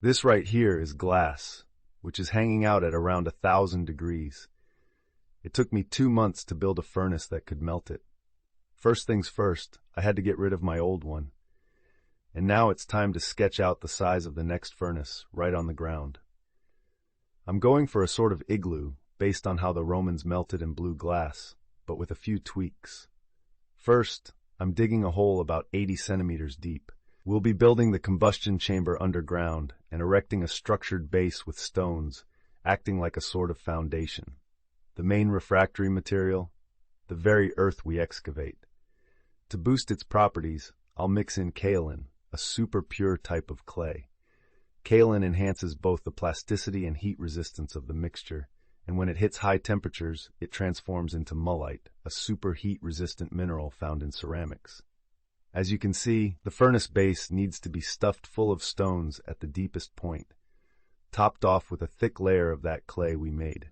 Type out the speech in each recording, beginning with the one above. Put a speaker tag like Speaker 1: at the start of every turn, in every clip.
Speaker 1: This right here is glass, which is hanging out at around 1,000 degrees. It took me 2 months to build a furnace that could melt it. First things first, I had to get rid of my old one. And now it's time to sketch out the size of the next furnace right on the ground. I'm going for a sort of igloo based on how the Romans melted and blew glass, but with a few tweaks. First, I'm digging a hole about 80 centimeters deep. We'll be building the combustion chamber underground and erecting a structured base with stones, acting like a sort of foundation. The main refractory material, the very earth we excavate. To boost its properties, I'll mix in kaolin, a super pure type of clay. Kaolin enhances both the plasticity and heat resistance of the mixture, and when it hits high temperatures, it transforms into mullite, a super heat-resistant mineral found in ceramics. As you can see, the furnace base needs to be stuffed full of stones at the deepest point, topped off with a thick layer of that clay we made.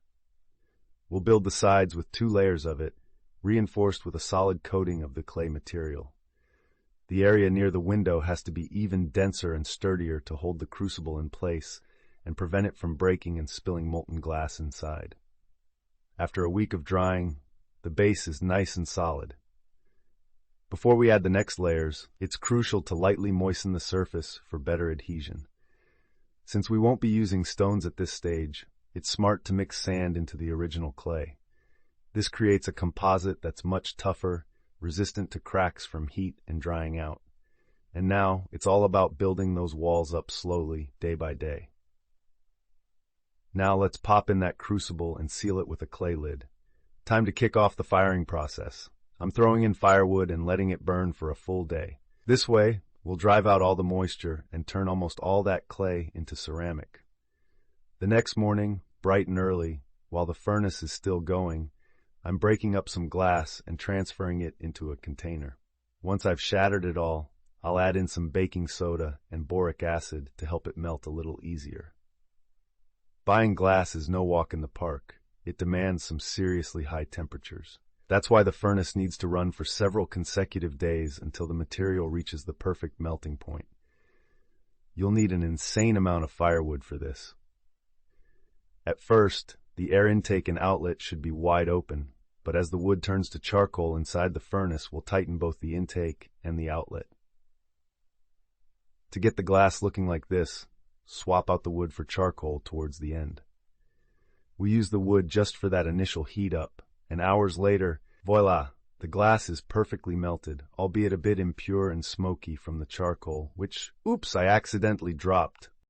Speaker 1: We'll build the sides with 2 layers of it, reinforced with a solid coating of the clay material. The area near the window has to be even denser and sturdier to hold the crucible in place and prevent it from breaking and spilling molten glass inside. After a week of drying, the base is nice and solid. Before we add the next layers, it's crucial to lightly moisten the surface for better adhesion. Since we won't be using stones at this stage, it's smart to mix sand into the original clay. This creates a composite that's much tougher, resistant to cracks from heat and drying out. And now, it's all about building those walls up slowly, day by day. Now let's pop in that crucible and seal it with a clay lid. Time to kick off the firing process. I'm throwing in firewood and letting it burn for a full day. This way, we'll drive out all the moisture and turn almost all that clay into ceramic. The next morning, bright and early, while the furnace is still going, I'm breaking up some glass and transferring it into a container. Once I've shattered it all, I'll add in some baking soda and boric acid to help it melt a little easier. Buying glass is no walk in the park. It demands some seriously high temperatures. That's why the furnace needs to run for several consecutive days until the material reaches the perfect melting point. You'll need an insane amount of firewood for this. At first, the air intake and outlet should be wide open, but as the wood turns to charcoal inside the furnace, we'll tighten both the intake and the outlet. To get the glass looking like this, swap out the wood for charcoal towards the end. We use the wood just for that initial heat up, and hours later, voila, the glass is perfectly melted, albeit a bit impure and smoky from the charcoal, which, oops, I accidentally dropped.